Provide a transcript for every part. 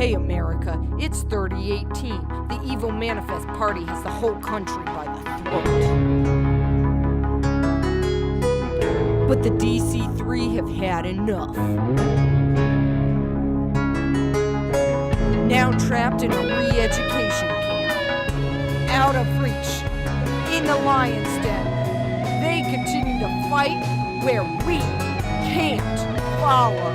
Hey America, it's 3018. The Evil Manifest Party has the whole country by the throat. But the DC-3 have had enough. Now trapped in a re-education camp. Out of reach. In the lion's den. They continue to fight where we can't follow.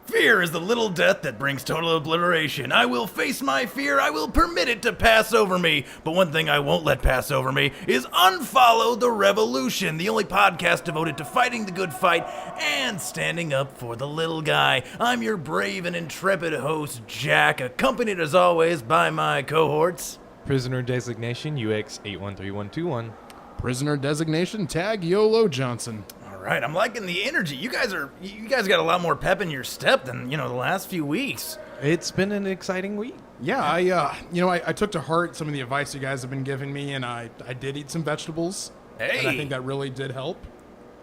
Fear is the little death that brings total obliteration. I will face my fear. I will permit it to pass over me. But one thing I won't let pass over me is Unfollow the Revolution, the only podcast devoted to fighting the good fight and standing up for the little guy. I'm your brave and intrepid host, Jack, accompanied as always by my cohorts. Prisoner designation UX813121. Prisoner designation tag YOLO Johnson. All right, I'm liking the energy. You guys got a lot more pep in your step than, the last few weeks. It's been an exciting week. Yeah, I took to heart some of the advice you guys have been giving me, and I did eat some vegetables. Hey. And I think that really did help.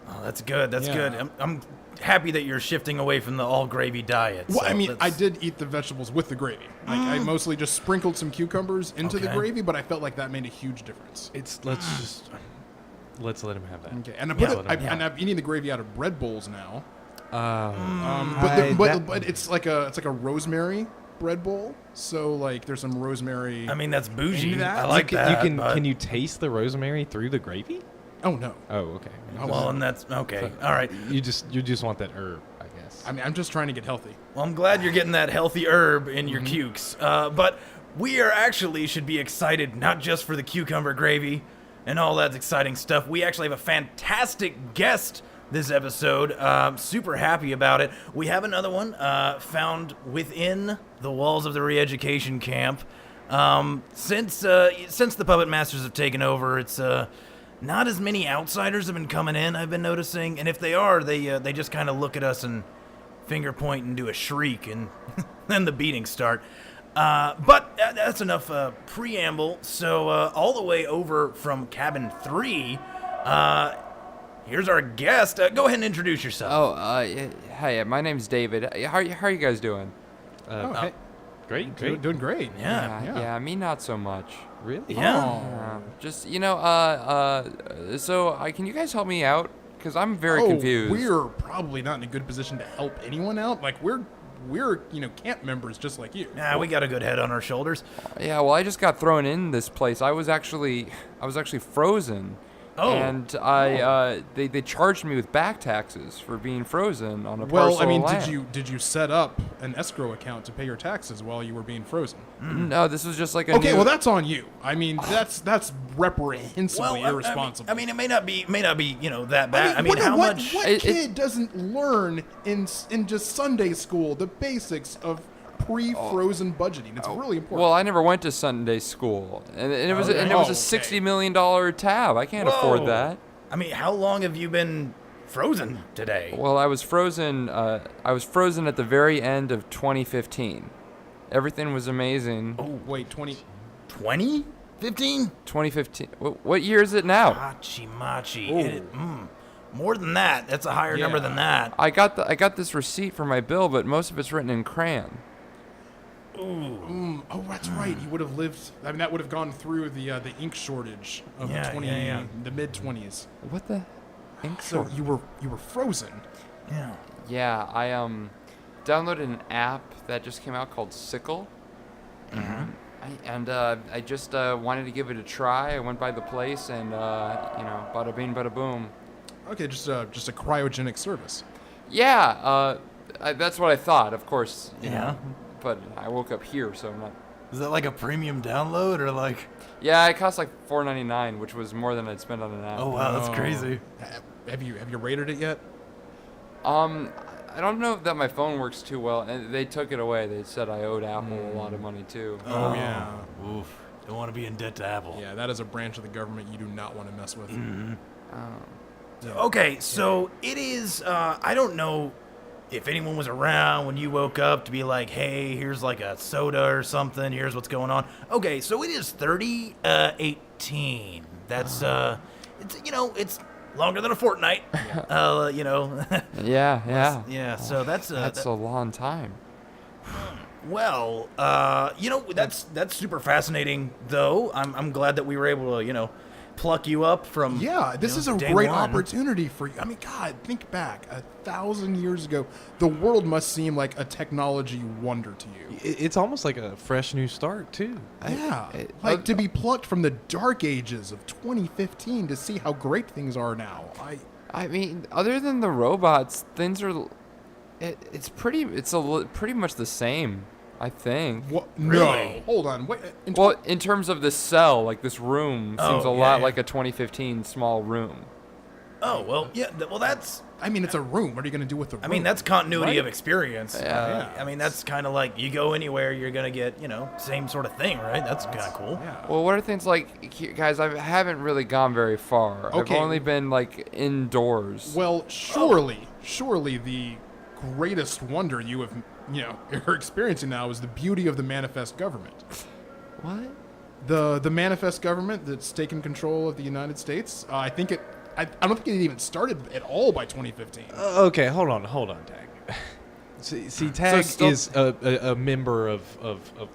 Oh, that's good. That's Yeah. good. I'm happy that you're shifting away from the all gravy diet. Well, so I mean, that's- I did eat the vegetables with the gravy. Like, I mostly just sprinkled some cucumbers into the Okay. gravy, but I felt like that made a huge difference. Let's let him have that. Okay, and Yeah. I'm eating the gravy out of bread bowls now. That- But it's like a rosemary bread bowl. So like there's some rosemary. I mean, that's bougie. That? I like you that. can but- can you taste the rosemary through the gravy? Oh no. Oh, okay. Well, and that's okay. All right. You just want that herb, I guess. I mean, I'm just trying to get healthy. Well, I'm glad you're getting that healthy herb in your cukes. But we should be excited not just for the cucumber gravy and all that exciting stuff. We actually have a fantastic guest this episode. Super happy about it. We have another one found within the walls of the re-education camp. Since the puppet masters have taken over, it's not as many outsiders have been coming in, I've been noticing. And if they are, they just kind of look at us and finger point and do a shriek, and then the beatings start. But that's enough preamble. So all the way over from cabin 3, here's our guest. Go ahead and introduce yourself. Hi, my name's David. How are you guys doing? Hey, Great. doing great. Yeah. Yeah, me not so much. Really? Yeah. Just, can you guys help me out? Because I'm very Oh, confused. we're probably not in a good position to help anyone out. Like we're camp members just like you. Nah, we got a good head on our shoulders. Yeah, well, I just got thrown in this place. I was actually frozen. Oh. And they charged me with back taxes for being frozen on a Well, parcel I mean, of land. did you set up an escrow account to pay your taxes while you were being frozen? No, this was just like a Okay, new- well that's on you. I mean, that's reprehensibly irresponsible. I mean, it may not be that bad. I mean, how what much? kid doesn't learn in just Sunday school the basics of pre-frozen budgeting? It's really important. Well, I never went to Sunday school, and it was Okay. and it was Oh, a $60 million tab. I can't afford Whoa. that. I mean, how long have you been frozen today? Well, I was frozen. I was frozen at the very end of 2015. Everything was amazing. Oh, wait, 20. 20? 15? 2015. What year is it now? Machi. More than that. That's a higher number than that. I got this receipt for my bill, but most of it's written in crayon. Oh, that's right. You would have lived. I mean, that would have gone through the ink shortage of the mid 20s. What the? Ink So short- you were frozen. Yeah. Yeah, I downloaded an app that just came out called Sickle. I just wanted to give it a try. I went by the place and bada bing, bada boom. Okay, just a cryogenic service. Yeah, that's what I thought. Of course. you Yeah. know, But I woke up here, so I'm not. Is that like a premium download or like? Yeah, it cost like $4.99, which was more than I'd spend on an app. Oh wow, that's crazy. Have you rated it yet? I don't know that my phone works too well, and they took it away. They said I owed Apple a lot of money too. Oh yeah. Oof. Don't want to be in debt to Apple. Yeah, that is a branch of the government you do not want to mess with. Okay, so it is. I don't know if anyone was around when you woke up to be like, hey, here's like a soda or something. Here's what's going on. Okay, so it is 3018. That's it's longer than a fortnight. You know. Yeah. Yeah. So that's That's a long time. well, you know, that's super fascinating. Though I'm glad that we were able to, you know, pluck you up from. Yeah, this is a day great one. opportunity for you. I mean, God, think back 1,000 years ago. The world must seem like a technology wonder to you. It's almost like a fresh new start too. Yeah, like to be plucked from the dark ages of 2015 to see how great things are now. I mean, other than the robots, things are. It's pretty much the same, I think. What? Really? No, hold on. Wait. Well, in terms of this cell, like this room seems a Oh, lot yeah. like a 2015 small room. Oh well, yeah. Well, that's. I mean, it's a room. What are you going to do with the room? I mean, that's continuity Right? of experience. Yeah. I mean, that's kind of like you go anywhere, you're gonna get, you know, same sort of thing, right? That's kind of cool. Yeah. Well, what are things like, guys? I haven't really gone very far. Okay. I've only been like indoors. Well, surely the greatest wonder you have, you're experiencing now is the beauty of the manifest government. What? The manifest government that's taken control of the United States. I don't think it even started at all by 2015. Okay, hold on, Tag. See, Tag still- is a member of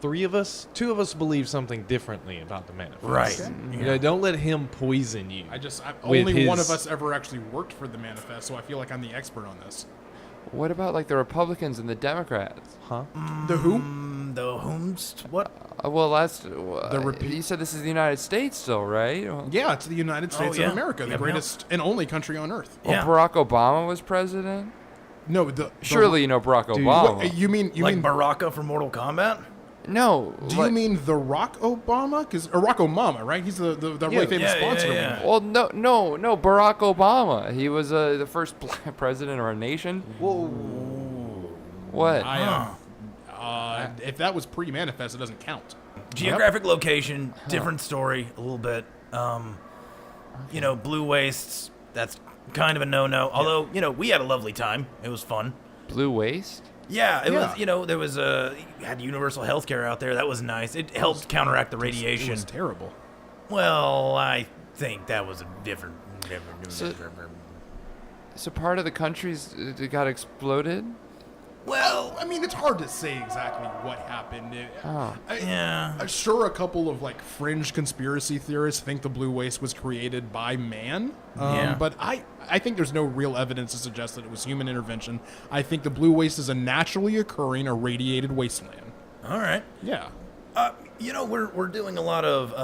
three of us. Two of us believe something differently about the manifest. Right. Okay. You know, don't let him poison you. Only with one of his- us ever actually worked for the manifest, so I feel like I'm the expert on this. What about like the Republicans and the Democrats? Huh? The who? The whomst? What? Well, that's repeat- you said this is the United States still, right? Well, Yeah, it's the United States yeah. of America, the Yep, greatest and only country on earth. Yeah. Barack Obama was president. No, the Surely you know Barack Dude, Obama. What, you mean Like Baraka from Mortal Kombat? No. Do you mean the Rock Obama? Or Rock Obama, right? He's the really famous yeah, sponsor. yeah. Well, no, Barack Obama. He was the first black president of our nation. Whoa. What? If that was pre-manifest, it doesn't count. Geographic location, different story a little bit. You know, blue wastes, that's kind of a no-no. Although, you know, we had a lovely time. It was fun. Blue waste? Yeah, it Yeah. was, you know, there was had universal health care out there. That was nice. It helped counteract the It radiation. was terrible. Well, I think that was a different. So part of the countries got exploded? Well, I mean, it's hard to say exactly what happened. yeah. Sure, a couple of like fringe conspiracy theorists think the blue waste was created by man. Yeah. But I think there's no real evidence to suggest that it was human intervention. I think the blue waste is a naturally occurring irradiated wasteland. All right. Yeah. You know, we're doing a lot of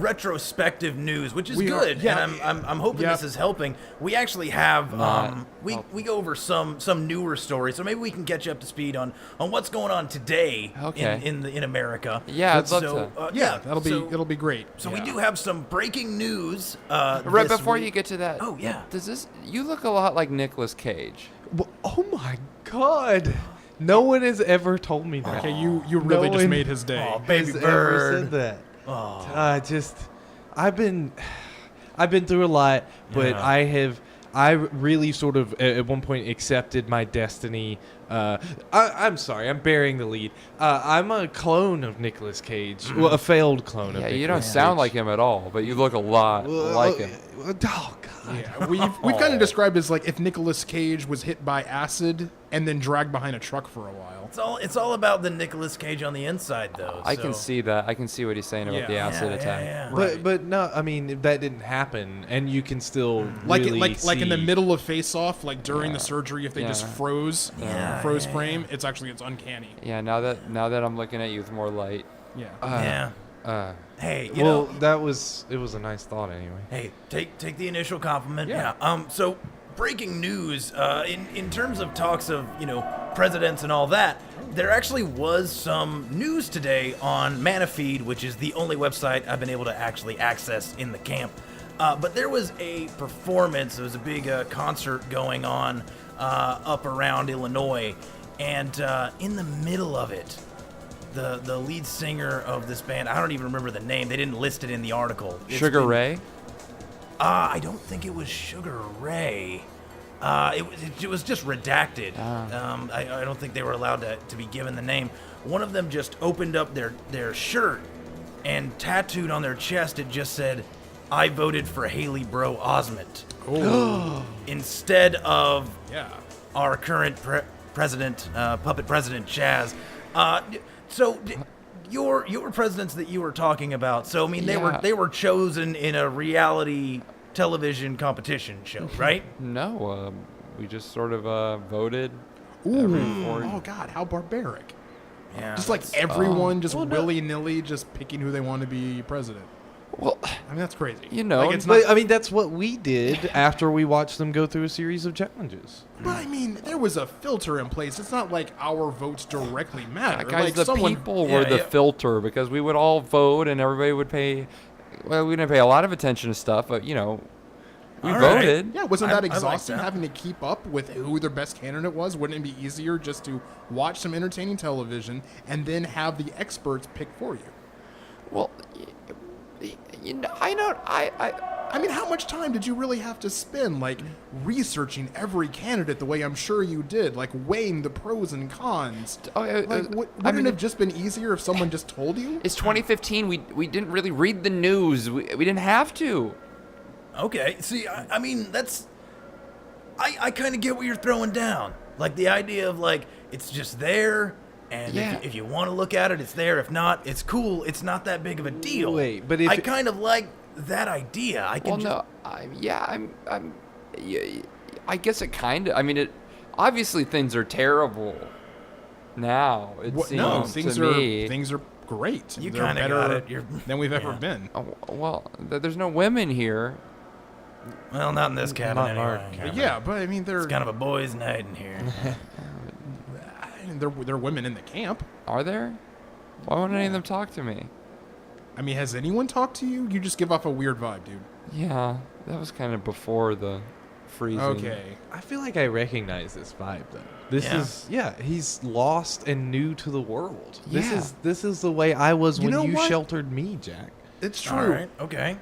retrospective news, which is We are, good, yeah. and I'm hoping Yeah. this is helping. We actually have Not we go over some newer stories, so maybe we can get you up to speed on what's going on today Okay. in America. Yeah, I'd love so, to. Yeah, it'll be great. So Yeah. we do have some breaking news. Right this before week. you get to that. Oh, yeah. You look a lot like Nicolas Cage. Oh my God! No one has ever told me that. Okay, you really No just one made his day. Oh, baby has ever bird. said that. Oh. I've been through a lot, but Yeah. I really sort of at one point accepted my destiny. I'm sorry, I'm bearing the lead. I'm a clone of Nicolas Cage. Well, a failed clone of Yeah, Nicolas you don't Cage. sound like him at all, but you look a lot like him. Oh, God. Yeah, we've kind of described it as like if Nicolas Cage was hit by acid and then dragged behind a truck for a while. It's all about the Nicolas Cage on the inside, though. I can so- see that. I can see what he's saying about the Yeah. acid Yeah, attack. yeah. But no, I mean that didn't happen, and you can still Like really like in the see- middle of Face Off, like during the surgery, if they just Yeah. froze Yeah, frame, it's uncanny. Yeah, now that I'm looking at you with more light. Yeah. Yeah. Hey, you well, know. it was a nice thought anyway. Hey, take the initial compliment. Yeah. So breaking news. In terms of talks of presidents and all that, there actually was some news today on Manafeed, which is the only website I've been able to actually access in the camp. But there was a performance. There was a big concert going on up around Illinois, and in the middle of it, the lead singer of this band, I don't even remember the name. They didn't list it in the article. It's Sugar been- Ray? I don't think it was Sugar Ray. It was just redacted. I don't think they were allowed to be given the name. One of them just opened up their shirt and tattooed on their chest, it just said, I voted for Haley Bro Osment instead of Yeah. our current president, puppet president Chaz. Your presidents that you were talking about. So I mean, Yeah. they were chosen in a reality television competition show, right? No, we just sort of voted. Ooh. Or- Oh God, how barbaric! Yeah. Just like that's- everyone, just well, no. willy-nilly, just picking who they want to be president. Well, I mean, that's crazy. You know, like, it's not. But I mean, that's what we did after we watched them go through a series of challenges. But I mean, there was a filter in place. It's not like our votes directly matter. guys, like the someone, people Yeah, were the yeah. filter because we would all vote and everybody would pay. Well, we didn't pay a lot of attention to stuff, but we All right. voted. Yeah, wasn't I that like exhausting that. having to keep up with who their best candidate was? Wouldn't it be easier just to watch some entertaining television and then have the experts pick for you? Well, you know, I know. I mean, how much time did you really have to spend, like, researching every candidate the way I'm sure you did, like, weighing the pros and cons? Wouldn't it have just been easier if someone just told you? It's 2015. We didn't really read the news. We didn't have to. Okay. See, I mean, that's. I kind of get what you're throwing down. Like the idea of like it's just there, and Yeah. if you want to look at it, it's there. If not, it's cool. It's not that big of a deal. Wait, but if I it- kind of like that idea. I can Well, just. no, I guess it kind of. I mean, it. Obviously, things are terrible now. It seems No, to me. things are great. You They're kinda better got it. than we've ever Yeah. been. Oh, well, there's no women here. Well, not in this cabin Not in our anyway. cabin. Yeah, but I mean, they're It's kind of a boys' night in here. they're women in the camp. Are there? Why won't any of them talk to me? I mean, has anyone talked to you? You just give off a weird vibe, dude. Yeah, that was kind of before the freezing. Okay. I feel like I recognize this vibe though. This Yeah. is he's lost and new to the world. Yeah. This is the way I was You when know you what? sheltered me, Jack. It's true. All right. Okay.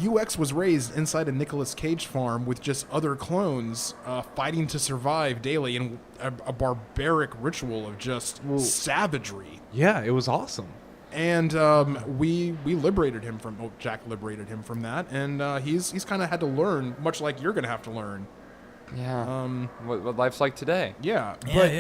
UX was raised inside a Nicolas Cage farm with just other clones fighting to survive daily in a barbaric ritual of just savagery. Yeah, it was awesome. And we liberated him from Jack liberated him from that, and he's kind of had to learn, much like you're gonna have to learn. Yeah. What life's like today. Yeah, Yeah. but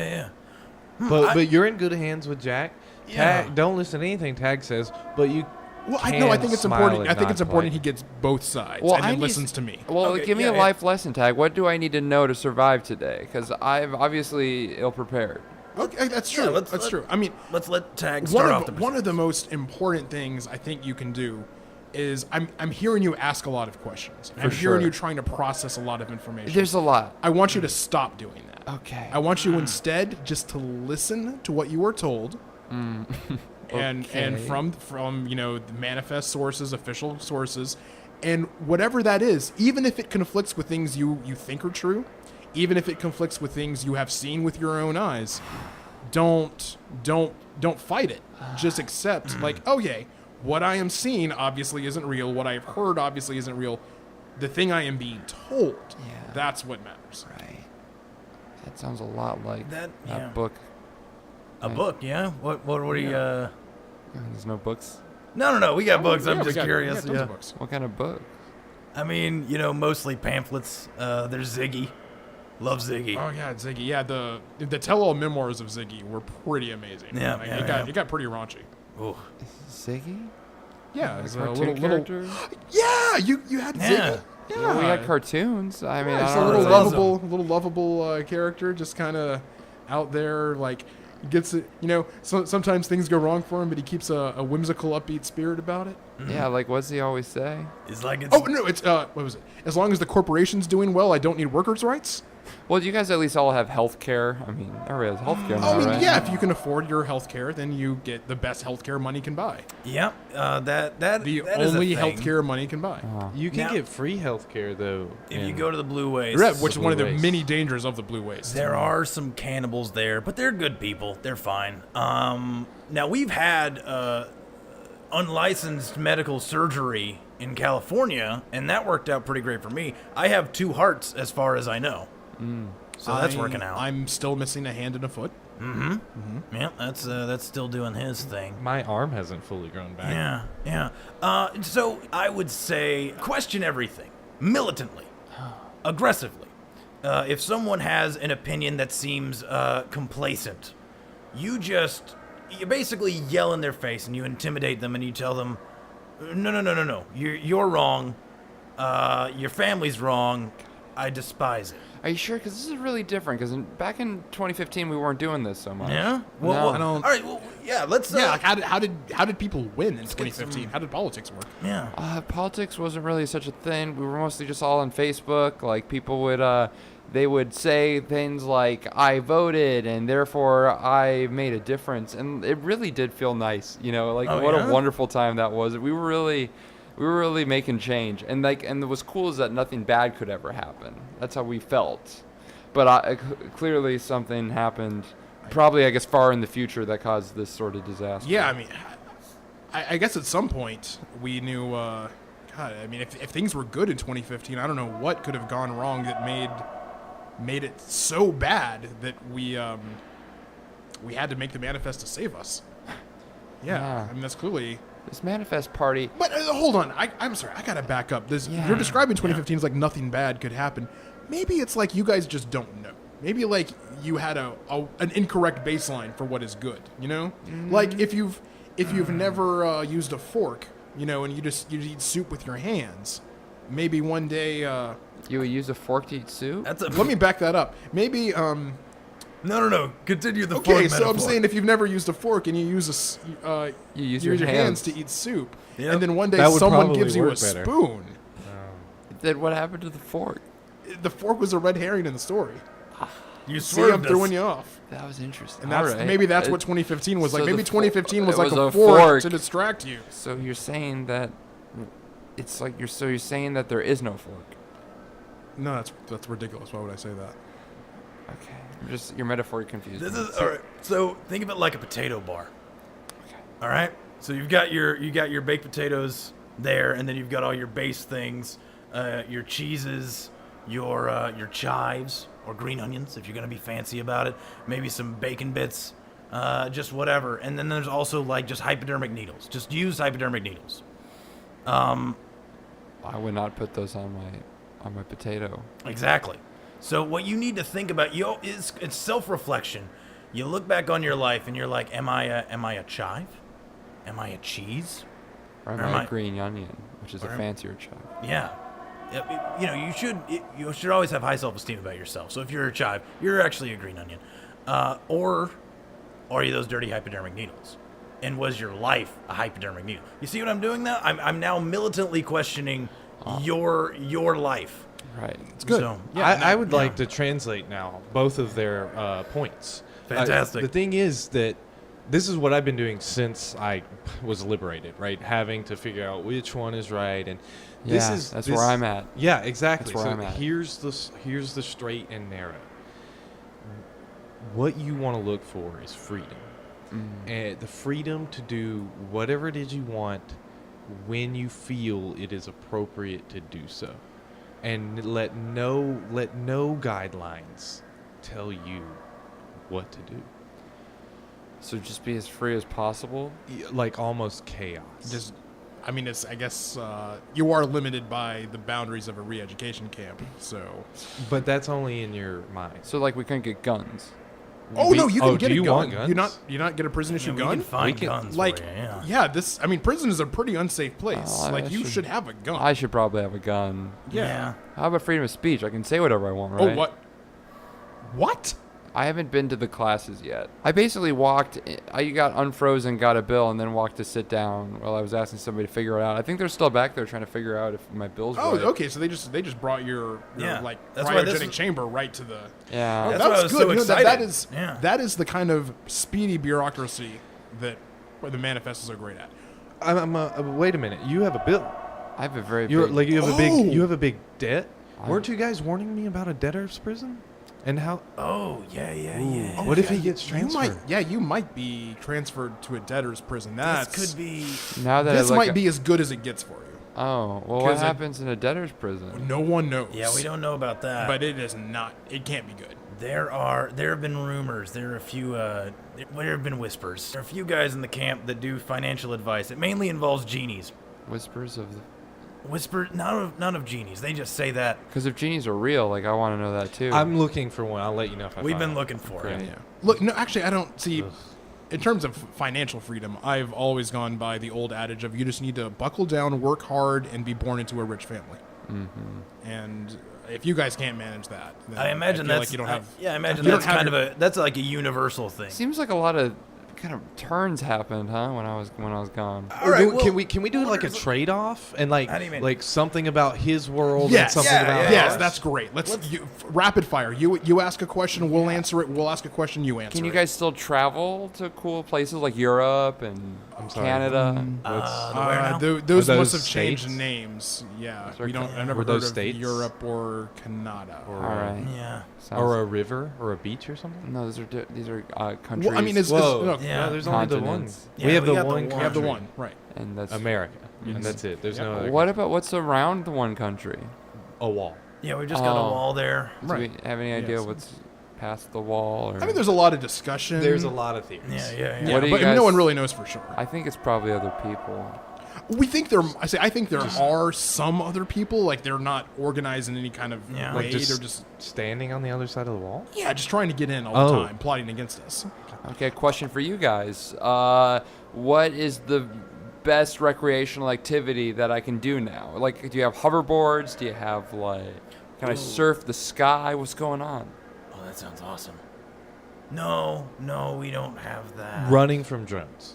Yeah. But you're in good hands with Jack. Yeah. Tag, don't listen to anything Tag says, but you well, I can think it's smile important. and I think not it's important play. he gets both sides Well, and I then need- listens to me. Well, Okay, give me a yeah, life lesson tag. What do I need to know to survive today? Because I'm obviously ill prepared. Okay, that's true. Yeah, That's true. I mean, Let's let Tag start off the one of the most important things I think you can do is I'm hearing you ask a lot of questions. I'm sure. hearing you trying to process a lot of information. There's a lot. I want you to stop doing that. Okay. I want you instead just to listen to what you were told. And Okay. from the manifest sources, official sources, and whatever that is, even if it conflicts with things you think are true, even if it conflicts with things you have seen with your own eyes, don't fight it. Just accept like, okay, what I am seeing obviously isn't real. What I have heard obviously isn't real. The thing I am being told, that's what matters. Right. That sounds a lot like That- that yeah. book. A book, yeah. What are you? There's no books. No. We got books. Yeah, I'm we just got curious. tons Yeah. of books. What kind of book? I mean, mostly pamphlets. There's Ziggy. Love Ziggy. Oh yeah, Ziggy. Yeah, the tell-all memoirs of Ziggy were pretty amazing. Yeah, Like, yeah, it got pretty raunchy. Ooh. Ziggy? Yeah, Like it's a a cartoon little. character? Yeah, you had Yeah. Ziggy. Yeah, we had cartoons. I mean, Yeah, I it's a don't little really- lovable character, just kind of out there, like gets it. Sometimes things go wrong for him, but he keeps a whimsical, upbeat spirit about it. Yeah, like what's he always say? It's like it's. Oh no, it's what was it? As long as the corporation's doing well, I don't need workers' rights. Well, you guys at least all have health care. I mean, everybody has health care now, I mean, right? yeah, if you can afford your health care, then you get the best health care money can buy. Yep. That The that is a only thing. health care money can buy. You can Now- get free healthcare though. If you in- go to the Blue Waste, Yeah, which is one of the Blue waste. many dangers of the blue waste. there are some cannibals there, but they're good people. They're fine. Now we've had unlicensed medical surgery in California, and that worked out pretty great for me. I have 2 hearts, as far as I know. So that's working out. I'm still missing a hand and a foot. Yeah, that's still doing his thing. My arm hasn't fully grown back. Yeah. So I would say question everything militantly, aggressively. If someone has an opinion that seems complacent, you basically yell in their face and you intimidate them and you tell them, no, you're wrong. Your family's wrong. I despise it. Are you sure? Because this is really different. Because back in 2015, we weren't doing this so much. Yeah. No. Well, I don't- all right. Well, yeah. Let's. Yeah, like how did people win in 2015? How did politics work? Yeah. Politics wasn't really such a thing. We were mostly just all on Facebook. Like people would, they would say things like, "I voted and therefore I made a difference," and it really did feel nice. Like what a wonderful time that was. We were really making change, and what was cool is that nothing bad could ever happen. That's how we felt. But clearly something happened, probably I guess far in the future, that caused this sort of disaster. Yeah, I mean, I guess at some point we knew. God, I mean, if things were good in 2015, I don't know what could have gone wrong that made it so bad that we had to make the manifest to save us. Yeah. I mean that's clearly. This manifest party. But hold on, I'm sorry, I gotta back up. You're describing 2015 as like nothing bad could happen. Maybe it's like you guys just don't know. Maybe like you had an incorrect baseline for what is good. Like if you've never used a fork, and you eat soup with your hands. Maybe one day. You would use a fork to eat soup? Let me back that up. Maybe. No. Continue the fork Okay, so metaphor. I'm saying if you've never used a fork and you use You use your your hands hands to eat soup, Yep. and then one day That would someone probably gives you a work better. spoon. Then what happened to the fork? The fork was a red herring in the story. You See, I'm swerved throwing us. you off. That was interesting. And that's maybe that's what 2015 was like. so Maybe the 2015 was it like was a a fork fork. to distract you. So you're saying that it's like you're saying that there is no fork. No, that's ridiculous. Why would I say that? Okay. Your metaphor confused This me. is all right. So think of it like a potato bar. All right. So you've got your baked potatoes there, and then you've got all your base things, your cheeses, your chives or green onions if you're gonna be fancy about it. Maybe some bacon bits, just whatever. And then there's also like just hypodermic needles. Just use hypodermic needles. I would not put those on my potato. Exactly. So what you need to think about, it's self-reflection. You look back on your life and you're like, am I a chive? Am I a cheese? Or am Or am I I- a green onion, which is a or am- fancier chive? Yeah. You should always have high self-esteem about yourself. So if you're a chive, you're actually a green onion. Or are you those dirty hypodermic needles? And was your life a hypodermic needle? You see what I'm doing now? I'm now militantly questioning your life. Right. It's good. So, I would like to translate now both of their points. Fantastic. The thing is that this is what I've been doing since I was liberated, right? Having to figure out which one is right, and That's where I'm at. Yeah, exactly. That's where So I'm at. here's the straight and narrow. What you want to look for is freedom, and the freedom to do whatever it is you want when you feel it is appropriate to do so, and let no guidelines tell you what to do. So just be as free as possible. Like almost chaos. I guess you are limited by the boundaries of a re-education camp. So. But that's only in your mind. So like we couldn't get guns. Oh no, you can get do a you gun. want guns? You not get a prison issue We gun. can find We can- guns Like for you, yeah. prison is a pretty unsafe place. Oh, like I you should- should have a gun. I should probably have a gun. Yeah. How about freedom of speech? I can say whatever I want, right? Oh what? What? I haven't been to the classes yet. I basically I got unfrozen, got a bill, and then walked to sit down while I was asking somebody to figure it out. I think they're still back there trying to figure out if my bill's Oh, right. okay. So they just brought your Yeah. like That's why this cryogenic is- chamber right to the. Yeah. That's why I was good. so that excited. is Yeah. that is the kind of speedy bureaucracy that the manifests are great at. Wait a minute. You have a bill. I have a very You big... have a big debt. I- Weren't you guys warning me about a debtor's prison? And how? Oh, yeah. What if he gets You transferred? you might be transferred to a debtor's prison. This could be. Now that This I look might at- be as good as it gets for you. Oh, well, what 'Cause happens in a debtor's prison? No one knows. Yeah, we don't know about that. But it is not. It can't be good. There have been rumors. There are a few. There have been whispers. There are a few guys in the camp that do financial advice. It mainly involves genies. Whispers of the... None of genies. They just say that. Because if genies are real, like, I want to know that too. I'm looking for one. I'll let you know if I We've find been one. looking for it. Great. Yeah. Look, no, actually, I don't see. In terms of financial freedom, I've always gone by the old adage of you just need to buckle down, work hard, and be born into a rich family. Mm-hmm. And if you guys can't manage that, then I imagine feel that's like you don't have. I imagine you don't that's have kind your- of that's like a universal thing. Seems like a lot of kind of turns happened, huh? When I was gone. All right, well, can we do like a trade off and How do you mean? like something about his world Yes, and something about yes, ours? that's great. Let's rapid fire. You ask a question, we'll answer it. We'll ask a question, you answer. Can you it. guys still travel to cool places like Europe and sorry. Canada? the where now? Those Are must those have changed states? names. Yeah, Those are we don't. I've never Were heard those of states? Europe or Canada. Or, All right. Yeah. or a river or a beach or something. No, these are countries. Well, I mean, Whoa. Yeah. No, there's only the one. Continents. Yeah, we have the got one. we have the country. one, right? and that's America, and that's it. There's no other. What about what's around the one country? a wall? Yeah, we just got a Oh. wall there. Do we have any idea Yes. what's past the wall? Or? I mean, there's a lot of discussion. There's a lot of theories. Yeah. Yeah, What do you but guys- no one really knows for sure. I think it's probably other people. We think there. I think there are some other people. Like they're not organized in any kind of Yeah. way. Like They're just, just standing on the other side of the wall. just trying to get in all the Oh. time, plotting against us. Okay, question for you guys. What is the best recreational activity that I can do now? Like, do you have hoverboards? Do you have, like, can I surf the sky? What's going on? Oh, that sounds awesome. No, we don't have that. Running from drones.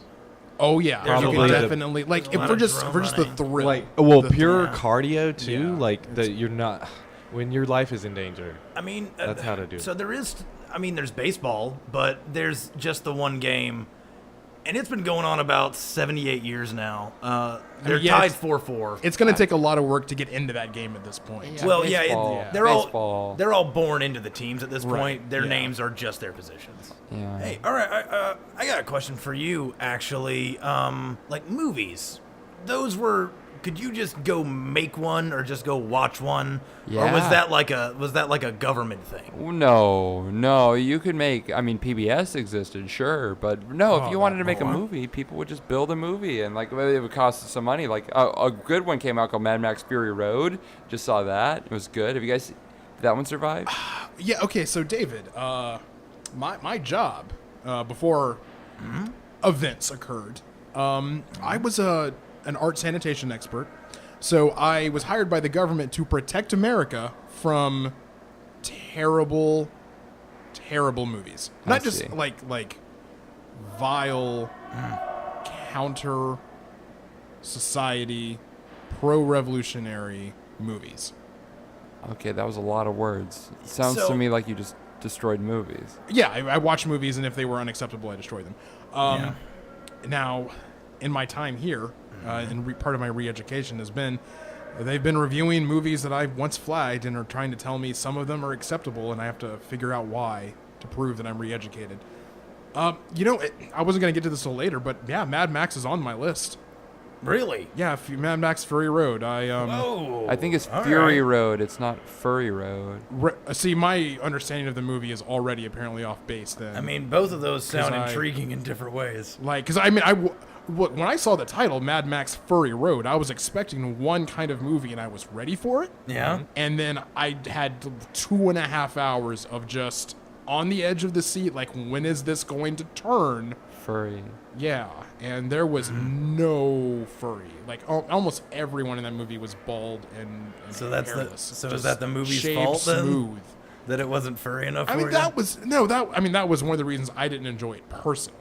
Oh yeah, There's you a can lot of- like there's a if lot we're of just drone for just the running. thrill. Like well, the- pure yeah. cardio too. Yeah. Like that you're not when your life is in danger. I mean, That's how to do it. So there's baseball, but there's just the one game, and it's been going on about 78 years now. They're yeah, tied it's- 4-4. It's going to take a lot of work to get into that game at this point. Yeah. Well, baseball. they're Baseball. all born into the teams at this Right, point. Their yeah. names are just their positions. Yeah. Hey, all right. I got a question for you, actually. Like movies, could you just go make one or just go watch one, or was Yeah. that like a government thing? No, you could make. I mean, PBS existed, sure, but no. If you wanted to make a what? movie, people would just build a movie, and like it would cost some money. Like a good one came out called Mad Max Fury Road. Just saw that. It was good. Have you guys? Did that one survive? Yeah. Okay. So David, my job before events occurred, I was an art sanitation expert. So I was hired by the government to protect America from terrible movies. I Not just see. like vile counter society pro-revolutionary movies. Okay, that was a lot of words. It sounds So- to me like you just destroyed movies. Yeah, I watch movies, and if they were unacceptable, I destroy them. Now, in my time here, and part of my re-education has been, they've been reviewing movies that I've once flagged and are trying to tell me some of them are acceptable, and I have to figure out why to prove that I'm re-educated. I wasn't going to get to this till later, but yeah, Mad Max is on my list. Really? Yeah, Mad Max Fury Road. Oh, I think it's all Fury right. Road. It's not Furry Road. See, my understanding of the movie is already apparently off base then. I mean, both of those sound 'Cause I- intriguing in different ways. Like, because when I saw the title, Mad Max Fury Road, I was expecting one kind of movie and I was ready for it. Yeah. And then I had 2.5 hours of just on the edge of the seat, like, when is this going to turn? Furry. Yeah. And there was no furry. Like, almost everyone in that movie was bald and So that's the- hairless. so is Just that the movie's shaved fault then? smooth. That it wasn't furry enough I for mean, you? that was one of the reasons I didn't enjoy it personally.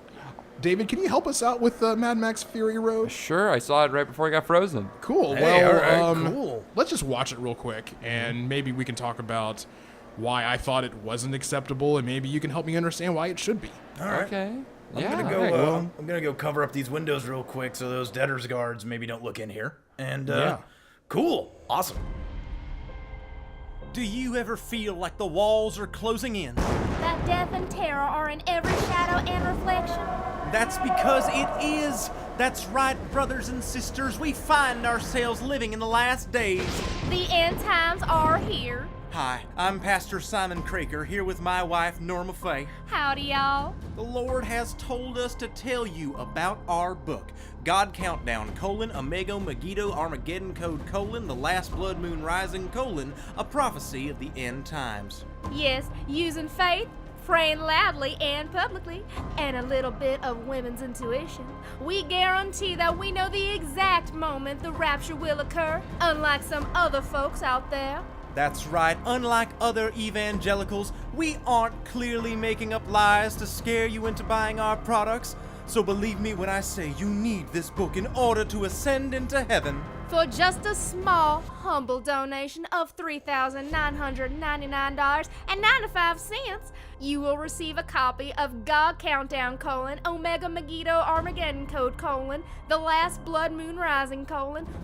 David, can you help us out with Mad Max Fury Road? Sure, I saw it right before I got frozen. Cool. Hey, well, all right, cool. let's just watch it real quick, and maybe we can talk about why I thought it wasn't acceptable, and maybe you can help me understand why it should be. All right. Okay. I'm Yeah. gonna go. okay. I'm gonna go cover up these windows real quick so those debtors guards maybe don't look in here. And Yeah. cool, awesome. Do you ever feel like the walls are closing in? That death and terror are in every shadow and reflection. That's because it is. That's right, brothers and sisters. We find ourselves living in the last days. The end times are here. Hi, I'm Pastor Simon Craker, here with my wife, Norma Faye. Howdy, y'all. The Lord has told us to tell you about our book, God Countdown, Omega Megiddo Armageddon Code, The Last Blood Moon Rising, a prophecy of the end times. Yes, using faith, praying loudly and publicly, and a little bit of women's intuition, we guarantee that we know the exact moment the rapture will occur, unlike some other folks out there. That's right, unlike other evangelicals, we aren't clearly making up lies to scare you into buying our products. So believe me when I say you need this book in order to ascend into heaven. For just a small, humble donation of $3,999.95, you will receive a copy of God Countdown, Omega Megiddo Armageddon Code, The Last Blood Moon Rising,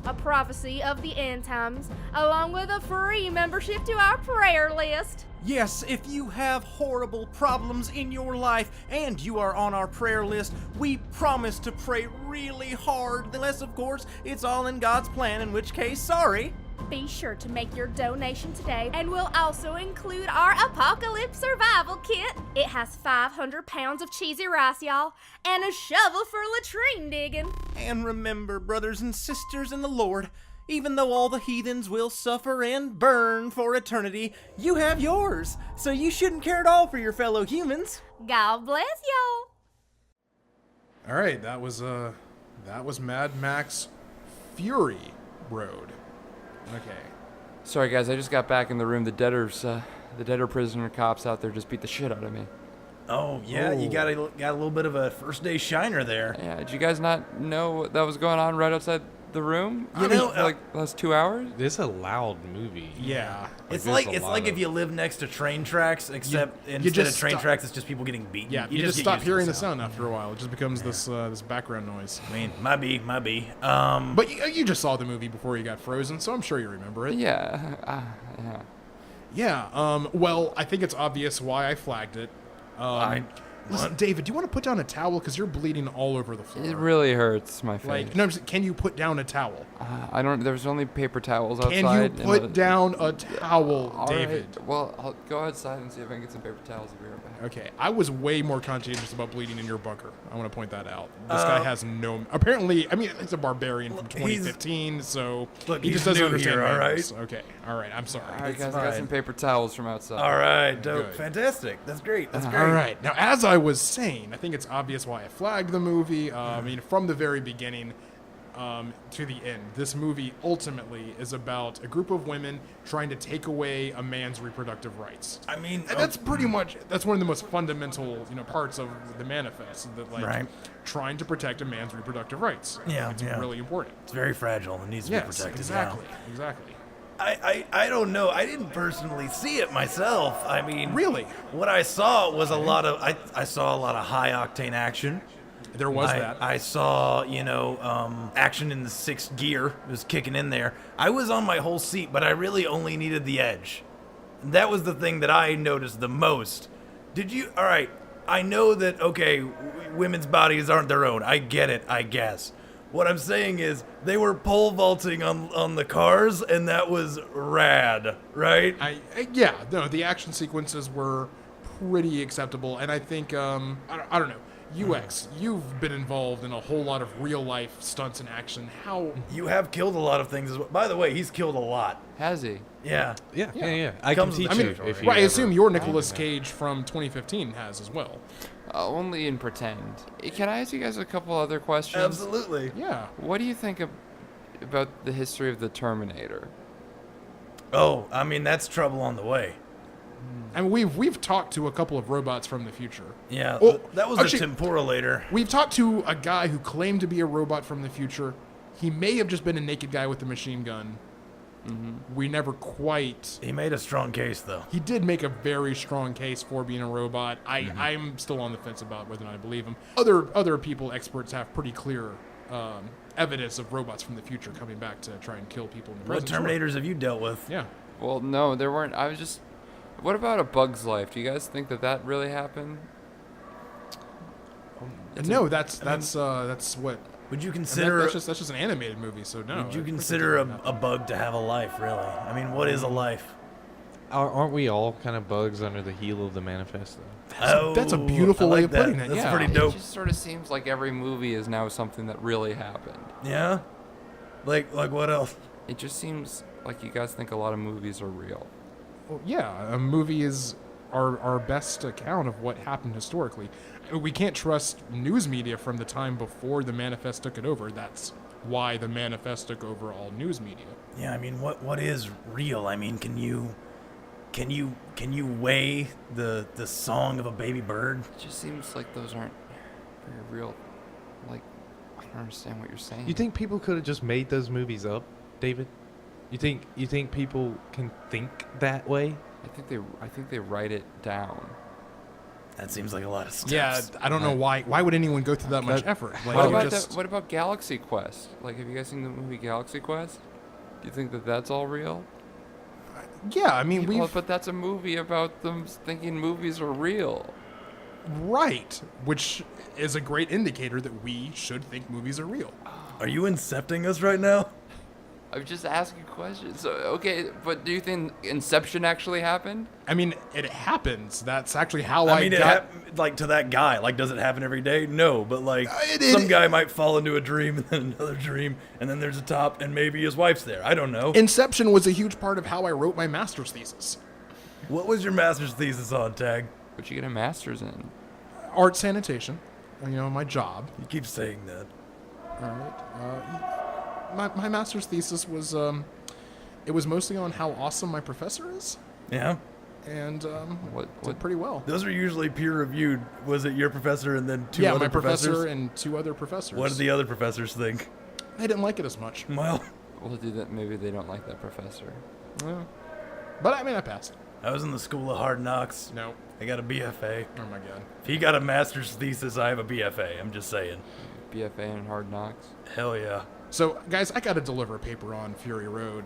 a prophecy of the end times, along with a free membership to our prayer list. Yes, if you have horrible problems in your life and you are on our prayer list, we promise to pray really hard, unless, of course, it's all in God's plan, in which case, sorry. Be sure to make your donation today, and we'll also include our Apocalypse Survival Kit. It has 500 pounds of cheesy rice, y'all, and a shovel for latrine digging. And remember, brothers and sisters in the Lord, even though all the heathens will suffer and burn for eternity, you have yours, so you shouldn't care at all for your fellow humans. God bless y'all. All right, that was Mad Max Fury Road. Okay. Sorry, guys. I just got back in the room. The debtor prisoner cops out there just beat the shit out of me. Oh, yeah, you got a little bit of a first day shiner there. Yeah, did you guys not know what that was going on right outside the room? You know, for like the last 2 hours? This is a loud movie. Yeah. It's there's like a lot if of- you live next to train tracks, except instead of just train stop- tracks, it's just people getting beaten. Yeah, you just get stop used to hearing the sound after a while. It just becomes this background noise. I mean, might be. But you just saw the movie before you got frozen, so I'm sure you remember it. Yeah. Yeah. Yeah. Well, I think it's obvious why I flagged it. Listen, David, do you want to put down a towel? Because you're bleeding all over the floor. It really hurts my face. Like, no, can you put down a towel? I don't. There's only paper towels outside. Can you put down a towel, All David? right. Well, I'll go outside and see if I can get some paper towels. I'll be right back. Okay, I was way more conscientious about bleeding in your bunker. I want to point that out. This guy has no. Apparently, I mean, he's a barbarian from 2015, so Look, he he's just doesn't new understand here, all manners. Okay, all right. I'm sorry. All right, guys. I fine. got some paper towels from outside. All right, dope, Good. fantastic. That's great. That's great. All right. Now, as I was saying, I think it's obvious why I flagged the movie. I mean, from the very beginning to the end, this movie ultimately is about a group of women trying to take away a man's reproductive rights. I mean, And that's pretty much one of the most fundamental, parts of the manifest. That Right. trying to protect a man's reproductive rights. Yeah, it's yeah. really important. it's very fragile and needs to be Yes, protected. exactly, Now. exactly. I don't know. I didn't personally see it myself. I mean, Really, what I saw was a lot of I saw a lot of high octane action. there was that. I saw, action in the sixth gear. It was kicking in there. I was on my whole seat, but I really only needed the edge. That was the thing that I noticed the most. All right, I know that, okay, women's bodies aren't their own. I get it, I guess. What I'm saying is they were pole vaulting on the cars, and that was rad, right? Yeah, no, the action sequences were pretty acceptable, and I think I don't know. UX, you've been involved in a whole lot of real life stunts and action. How? You have killed a lot of things as well. By the way, he's killed a lot. Has he? Yeah. Yeah. I can Comes with teach the you territory. if you Well, I ever- assume your Nicolas Cage from 2015 has as well. Only in pretend. Can I ask you guys a couple other questions? Absolutely. Yeah. What do you think about the history of the Terminator? Oh, I mean, that's trouble on the way. I mean, we've talked to a couple of robots from the future. Yeah, Well, that was actually- a temporalator. We've talked to a guy who claimed to be a robot from the future. He may have just been a naked guy with a machine gun. We never quite. He made a strong case, though. He did make a very strong case for being a robot. I'm still on the fence about whether or not I believe him. Other people, experts, have pretty clear evidence of robots from the future coming back to try and kill people in the What present. Terminators have you dealt with? Yeah. Well, no, there weren't. What about A Bug's Life? Do you guys think that really happened? No, that's what. Would you and consider that's just an animated movie, so no. would you it- consider a bug to have a life, really? I mean, what is a life? Aren't we all kind of bugs under the heel of the manifesto? That's a beautiful I like way of that. putting it, That's yeah. pretty It dope. just sort of seems like every movie is now something that really happened. Yeah? Like what else? It just seems like you guys think a lot of movies are real. Well, yeah, a movie is our best account of what happened historically. We can't trust news media from the time before the manifest took it over. That's why the manifest took over all news media. Yeah, I mean, what is real? I mean, can you weigh the song of a baby bird? It just seems like those aren't very real. Like, I don't understand what you're saying. You think people could have just made those movies up, David? You think people can think that way? I think they write it down. That seems like a lot of steps. Yeah, I don't know why. Why would anyone go through that much effort? Like, What you about just- what about Galaxy Quest? Like, have you guys seen the movie Galaxy Quest? Do you think that that's all real? Yeah, I mean, Well, but that's a movie about them thinking movies are real. right, which is a great indicator that we should think movies are real. Are you incepting us right now? I'm just asking questions. So, okay, but do you think Inception actually happened? I mean, it happens. That's actually how I mean, got. like to that guy. Like, does it happen every day? No, but like It- some guy might fall into a dream and then another dream, and then there's a top, and maybe his wife's there. I don't know. Inception was a huge part of how I wrote my master's thesis. What was your master's thesis on, Tag? What you get a master's in? Art sanitation, my job. You keep saying that. All right. My master's thesis was it was mostly on how awesome my professor is, Yeah. and What did pretty well. Those are usually peer reviewed. Was it your professor and then two Yeah, other my professors? professor and two other professors. What did the other professors think? They didn't like it as much. Well, Well, do that. Maybe they don't like that professor. Yeah. But I mean, I passed. I was in the school of hard knocks. No. I got a BFA. Oh my god. If he got a master's thesis, I have a BFA. I'm just saying. BFA in Hard Knocks. Hell yeah. So, guys, I got to deliver a paper on Fury Road.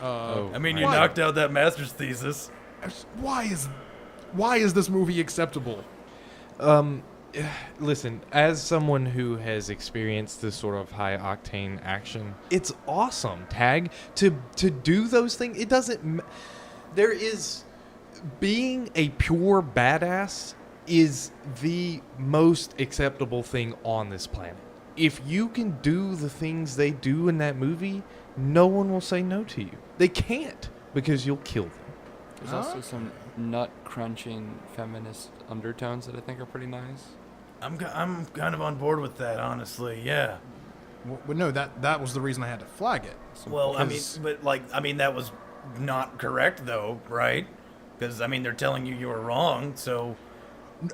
I mean, you Why? knocked out that master's thesis. Why is this movie acceptable? Listen, as someone who has experienced this sort of high octane action, it's awesome, Tag, to do those things. It doesn't there is being a pure badass is the most acceptable thing on this planet. If you can do the things they do in that movie, no one will say no to you. They can't, because you'll kill them. There's also some nut crunching feminist undertones that I think are pretty nice. I'm kind of on board with that, honestly. Yeah. Well, no, that was the reason I had to flag it. Well, I mean, Because- that was not correct, though, right? Because I mean, they're telling you were wrong. So,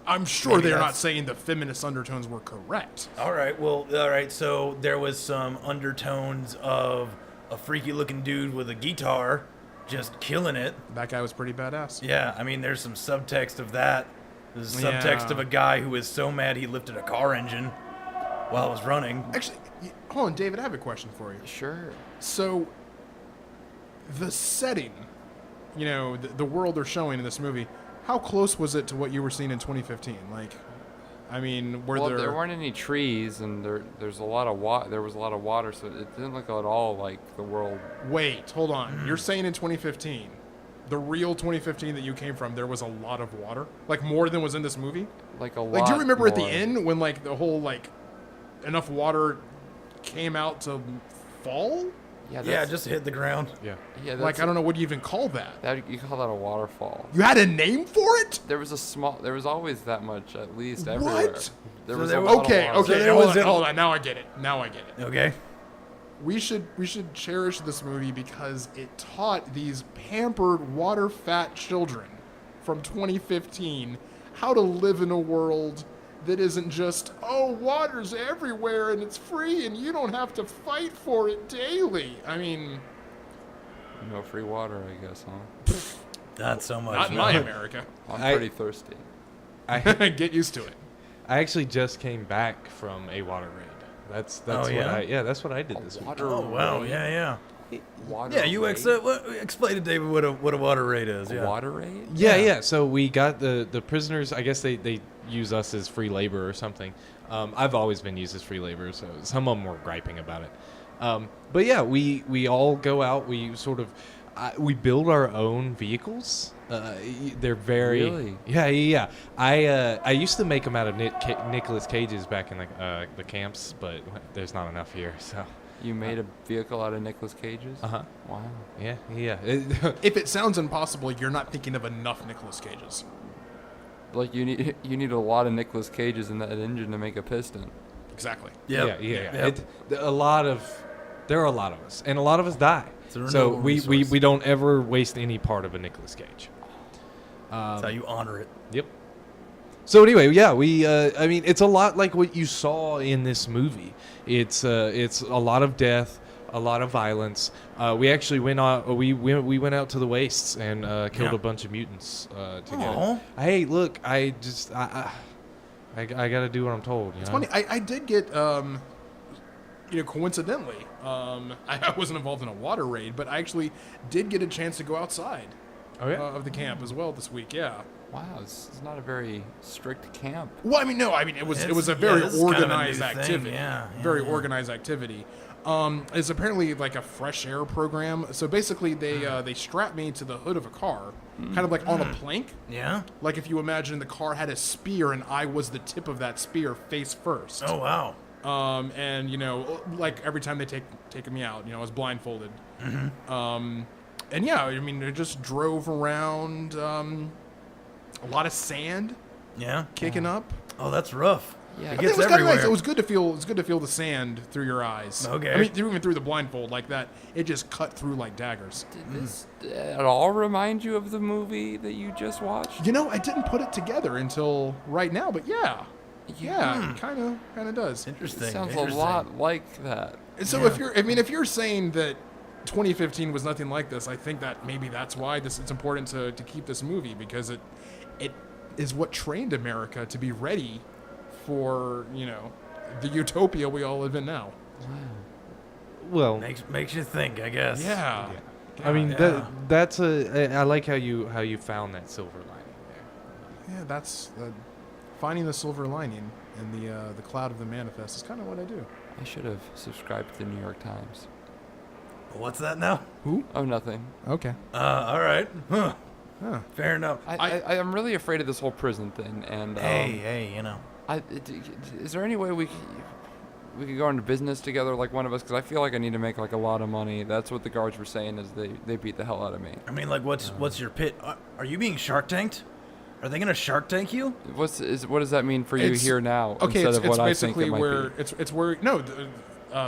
I'm sure maybe they're not that's- saying the feminist undertones were correct. all right. Well, all right. So there was some undertones of a freaky-looking dude with a guitar, just killing it. That guy was pretty badass. Yeah. I mean, there's some subtext of that. There's a subtext Yeah. of a guy who was so mad he lifted a car engine while it was running. Actually, hold on, David, I have a question for you. Sure. So, the setting, the world they're showing in this movie, how close was it to what you were seeing in 2015? Like, I mean, Well, there weren't any trees, and there's a lot of there was a lot of water, so it didn't look at all like the world. Wait, hold on. You're saying in 2015, the real 2015 that you came from, there was a lot of water? Like, more than was in this movie? Like a lot. Like, do you remember at the more. end when, like, the whole, like, enough water came out to fall? Yeah, Yeah, just hit the ground. Yeah. yeah. Like, I don't know, what do you even call that? You call that a waterfall? You had a name for it? There was always that much, at least everywhere. What? There So was there a was- lot of Okay, water. okay, there hold was on, a- hold on. Now I get it. Okay. We should cherish this movie because it taught these pampered water-fat children from 2015 how to live in a world that isn't just, oh, water's everywhere and it's free and you don't have to fight for it daily. I mean, No free water, I guess, huh? Not so much. not in my America. I'm I- pretty thirsty. Get used to it. I actually just came back from a water raid. That's Oh, what yeah? that's what I did this week. Water Oh wow. raid? Yeah. Water Yeah, UX. raid? Explain to David what a water raid is. A Yeah. water raid? Yeah. So we got the prisoners. I guess they use us as free labor or something. I've always been used as free labor, so some of them were griping about it. But yeah, we all go out. We sort of we build our own vehicles. They're very Really? Yeah. I used to make them out of Nicolas Cage's back in the camps, but there's not enough here. So You made a vehicle out of Nicolas Cage's? uh-huh. Wow. Yeah. If it sounds impossible, you're not thinking of enough Nicolas Cages. Like you need a lot of Nicolas Cages in that engine to make a piston. Exactly. Yep. Yeah. Yep. There are a lot of us, and a lot of us die. It's a So renewable we resource. don't ever waste any part of a Nicolas Cage. That's how you honor it. Yep. So anyway, yeah, I mean, it's a lot like what you saw in this movie. It's a lot of death, a lot of violence. We actually went out. We went out to the wastes and killed Yeah. a bunch of mutants to get Aw. it. Hey, look, I got to do what I'm told. It's funny. I did get, coincidentally, I wasn't involved in a water raid, but I actually did get a chance to go outside Oh yeah. of the camp as well this week. Yeah. Wow, it's not a very strict camp. Well, I mean, no, I mean it was a It's- very yeah, this is kind of a organized new thing, activity. yeah, Very yeah. organized activity. It's apparently like a fresh air program. So basically, they strap me to the hood of a car, kind of like on a plank. Yeah. Like if you imagine the car had a spear and I was the tip of that spear face first. Oh wow. And like every time they take me out, I was blindfolded. And yeah, I mean, it just drove around. A lot of sand Yeah. kicking up. Oh, that's rough. Yeah. It I think gets it was kind of everywhere. nice. It was good to feel. It was good to feel the sand through your eyes. Okay. I mean, even through the blindfold like that, it just cut through like daggers. Did this at all remind you of the movie that you just watched? I didn't put it together until right now, but yeah, it kind of does. Interesting. It sounds a interesting. lot like that. And so if you're saying that 2015 was nothing like this, I think that maybe that's why it's important to keep this movie, because it is what trained America to be ready for the utopia we all live in now. Well, Makes you think, I guess. Yeah. I mean Yeah. that's I like how you found that silver lining there. Yeah, that's finding the silver lining in the cloud of the manifest is kind of what I do. I should have subscribed to the New York Times. What's that now? Oh, nothing. Okay. All right. Huh. Huh. Fair enough. I'm really afraid of this whole prison thing, and Hey, is there any way we could go into business together, like one of us? Because I feel like I need to make like a lot of money. That's what the guards were saying, is they beat the hell out of me. I mean, like, what's your pit? Are you being Shark Tanked? Are they gonna Shark Tank you? What does that mean for you It's- here now? Okay, instead it's, of it's what I think basically it might where be? it's where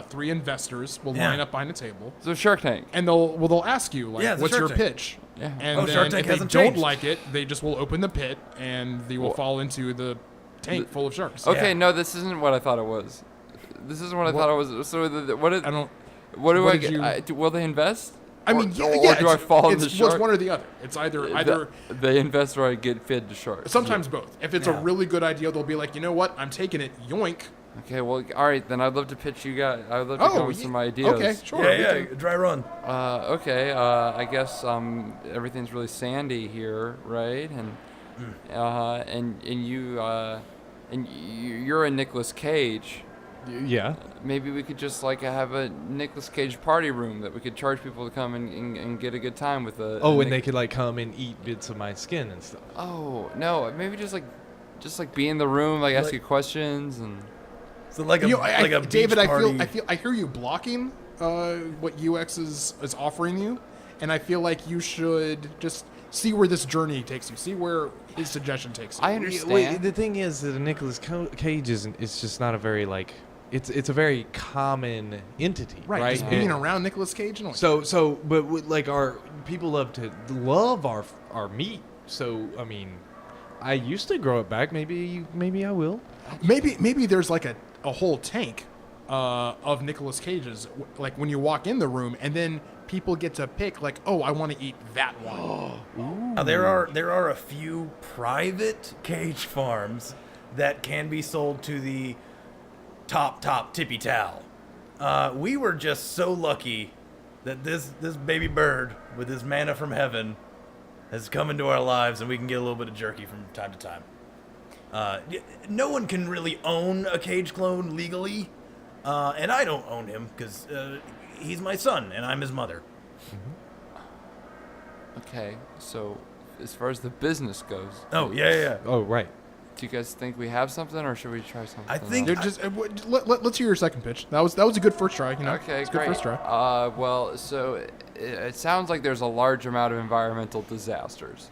three investors will Yeah. line up behind a table So Shark Tank. and they'll ask you like, Yeah, it's a what's Shark your Tank. pitch? Yeah. And Oh, then Shark Tank if they hasn't don't changed. like it, they just will open the pit and they will Well- fall into the tank full of sharks. Okay, Yeah. no, this isn't what I thought it was. This isn't what I thought it was. So what I don't. what do what I did get? you- Will they invest? I Or- mean, yeah, or yeah. do I fall in the it's shark? one or the other. It's either They invest or I get fed to sharks. sometimes both. If it's a Yeah. really good idea, they'll be like, you know what, I'm taking it. Yoink. Okay, well, all right, then I'd love to pitch you guys. I'd love to come with ye- some ideas. Okay, sure. we yeah, can- dry run. Okay. I guess everything's really sandy here, right? And you're a Nicolas Cage. Yeah. Maybe we could just like have a Nicolas Cage party room that we could charge people to come and get a good time with a. Oh, a and they could like come and eat bits of my skin and stuff. Oh no, maybe just like be in the room, like ask Like- you questions and. So like a like a David, beach party. I hear you blocking what UX is offering you, and I feel like you should just see where this journey takes you. See where his suggestion takes you. I understand. Wait, the thing is that a Nicolas Cage is just not a very like it's a very common entity, right? Just being around Nicolas Cage. No. But like our people love our meat. So I mean, I used to grow it back. Maybe I will. Maybe there's like a whole tank of Nicolas Cage's, like when you walk in the room, and then people get to pick like, oh, I want to eat that one. Now, there are a few private cage farms that can be sold to the top tippy towel. We were just so lucky that this baby bird with his manna from heaven has come into our lives, and we can get a little bit of jerky from time to time. No one can really own a cage clone legally, and I don't own him because he's my son and I'm his mother. Okay, so as far as the business goes, Oh yeah. Oh, right. do you guys think we have something, or should we try something? I think- You're just let's hear your second pitch. That was a good first try. Okay, It's a good great. first try. Well, so it sounds like there's a large amount of environmental disasters.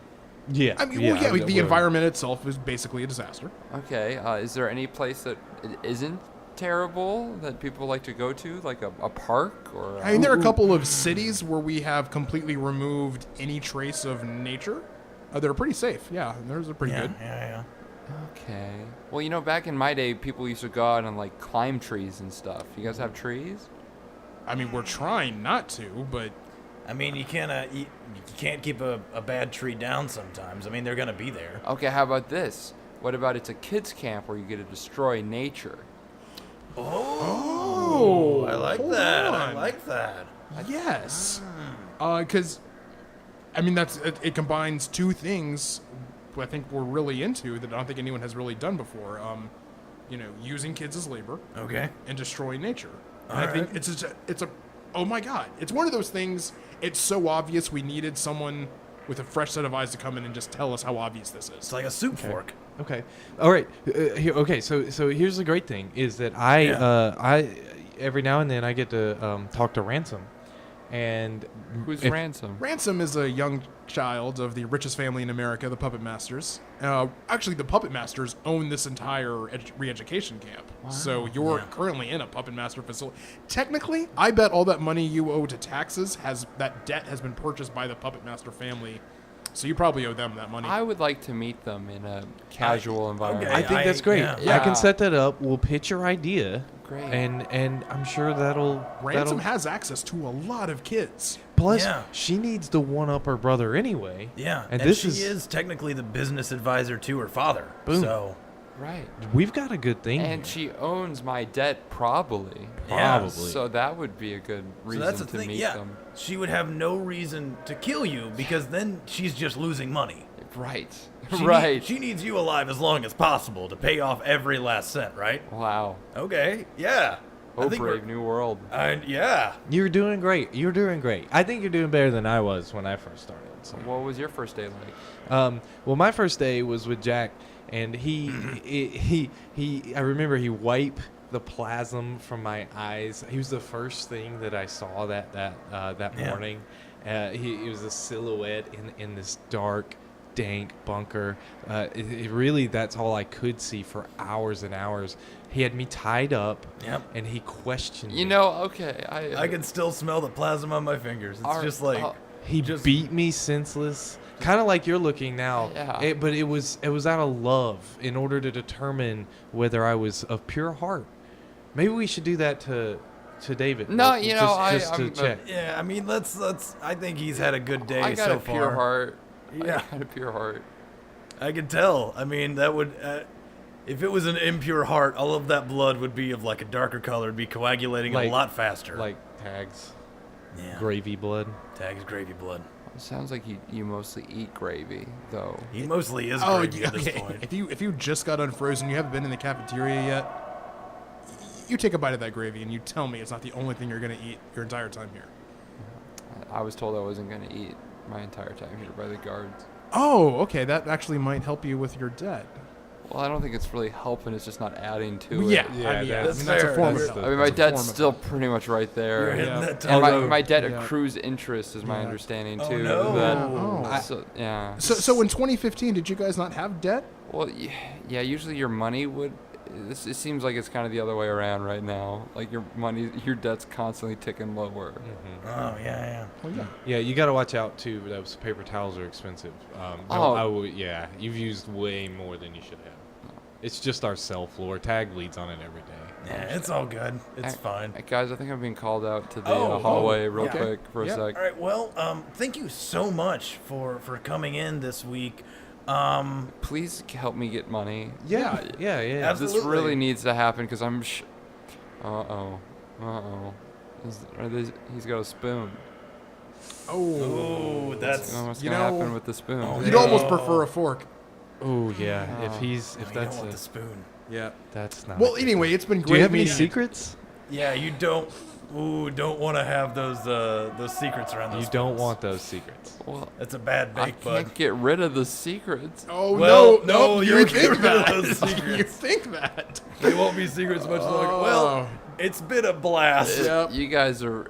Yeah. I mean, yeah, the environment itself is basically a disaster. Okay, is there any place that isn't terrible that people like to go to, like a park or? I mean, there are a couple of cities where we have completely removed any trace of nature. They're pretty safe. Yeah, those are pretty good. Yeah. Okay. Well, back in my day, people used to go out and like climb trees and stuff. You guys have trees? I mean, we're trying not to, but I mean, you can't keep a bad tree down sometimes. I mean, they're gonna be there. Okay, how about this? What about it's a kids camp where you get to destroy nature? Oh, I like hold that. on. I like that. yes, because I mean it combines two things. I think we're really into that. I don't think anyone has really done before. Using kids as labor Okay. and destroying nature. And All I think right. it's a oh my god, it's one of those things. It's so obvious. We needed someone with a fresh set of eyes to come in and just tell us how obvious this It's is. like a soup fork. Okay. All right. Okay. So here's the great thing is that I every now and then I get to talk to Ransom, and Who's if- Ransom? Ransom is a young child of the richest family in America, the Puppet Masters. Actually, the Puppet Masters own this entire re-education camp. So you're currently in a Puppet Master facility. Technically, I bet all that money you owe to taxes that debt has been purchased by the Puppet Master family. So you probably owe them that money. I would like to meet them in a casual environment. I think that's great. yeah. I Yeah. can set that up. We'll pitch your idea. Great. And I'm sure that'll Ransom has access to a lot of kids. plus Yeah. she needs to one up her brother anyway. Yeah, And and this she is- is technically the business advisor to her father. Boom. So Right. We've got a good thing. And she owns my debt, probably. Yeah. Probably. So that would be a good So reason that's the to thing. meet Yeah, them. she would have no reason to kill you because then she's just losing money. Right. She right. she needs you alive as long as possible to pay off every last cent, right? Wow. Okay. Yeah. Oh, think brave we're- new world. Yeah. You're doing great. You're doing great. I think you're doing better than I was when I first started. So. What was your first day like? Well, my first day was with Jack, and he I remember he wiped the plasm from my eyes. He was the first thing that I saw that Yeah. morning. He was a silhouette in this dark, dank bunker. It really, that's all I could see for hours and hours. He had me tied up, Yep. and he questioned me. You know, okay. I can still smell the plasma on my fingers. It's just like He just- beat me senseless, kind of like you're looking now. Yeah. But it was out of love, in order to determine whether I was of pure heart. Maybe we should do that to David. No, Like, you know, just to I'm- check. Yeah, I mean, let's. I think he's had a good day I got so a pure far. heart. Yeah. I got a pure heart. I can tell. I mean, that would. If it was an impure heart, all of that blood would be of like a darker color, it'd be coagulating a lot faster. Like Tags, yeah. gravy blood. Tag's gravy blood. It sounds like you mostly eat gravy, though. He mostly is Oh, gravy yeah, at this okay. point. If you just got unfrozen, you haven't been in the cafeteria yet. You take a bite of that gravy and you tell me it's not the only thing you're gonna eat your entire time here. I was told I wasn't going to eat my entire time here by the guards. Oh, okay. That actually might help you with your debt. Well, I don't think it's really helping. It's just not adding to it. Yeah, Yeah, I mean, that's that's a fair. form That's of the- I mean, my that's a form debt's of still help. pretty much right there. You're hitting Yeah. that And time. my debt Yeah. accrues interest, is my Yeah. understanding Oh, too. no. That, Oh. so, yeah. So in 2015, did you guys not have debt? Well, yeah. Usually your money would. It seems like it's kind of the other way around right now. Like your debt's constantly ticking lower. Oh yeah. Well, yeah. Yeah, you got to watch out too. Those paper towels are expensive. Yeah, you've used way more than you should have. It's just our cell floor. Tag leads on it every day. Yeah, it's all good. It's fine. Guys, I think I'm being called out to the Oh, hallway real yeah. quick for a Yeah. sec. All right. Well, thank you so much for coming in this week. Please help me get money. Yeah. This Absolutely. really needs to happen because I'm. Uh-oh. He's got a spoon. Oh, that's What's you gonna know- happen with the spoon? You'd almost prefer a fork. Oh yeah, if you that's don't want the spoon. Yeah. that's not. Well, anyway, it's been great. do you have any meeting secrets? Yeah, you don't. Ooh, don't want to have those secrets around those. You don't spoons. want those secrets. Well, That's a bad I bake, bud. can't get rid of the secrets. Oh Well, no, no, you you're think getting rid of that? those secrets. You think that? They won't be secrets much longer. Oh. Well, it's been a blast. Yep. You guys are,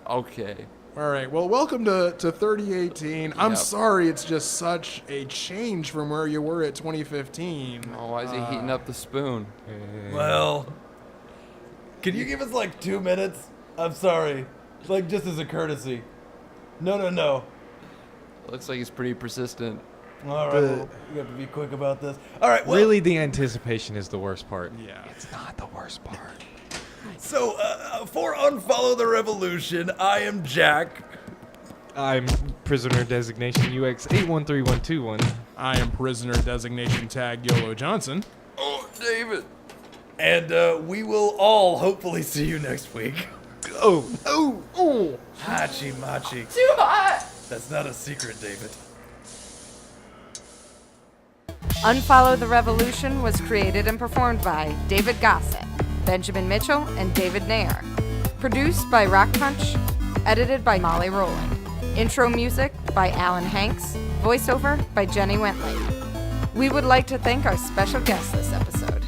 okay. All right. Well, welcome to 3018. I'm Yep. sorry, it's just such a change from where you were at 2015. Oh, why is he heating up the spoon? Well, can you give us like 2 minutes? I'm sorry. Like, just as a courtesy. No. Looks like he's pretty persistent. All right, well, we have to be quick about this. All right, well, Really, the anticipation is the worst part. Yeah. It's not the worst part. So, for Unfollow the Revolution, I am Jack. I'm prisoner designation UX 813121. I am prisoner designation tag YOLO Johnson. Oh, David. And we will all hopefully see you next week. Oh. Hachi Machi. Too hot! That's not a secret, David. Unfollow the Revolution was created and performed by David Gossett, Benjamin Mitchell, and David Nair. Produced by Rock Punch. Edited by Molly Rowland. Intro music by Alan Hanks. Voiceover by Jenny Wentley. We would like to thank our special guest this episode.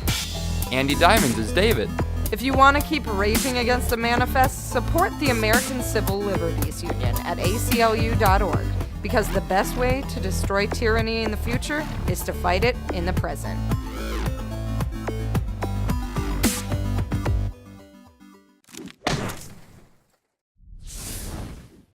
Andy Diamonds is David. If you want to keep raging against the manifest, support the American Civil Liberties Union at aclu.org, because the best way to destroy tyranny in the future is to fight it in the present.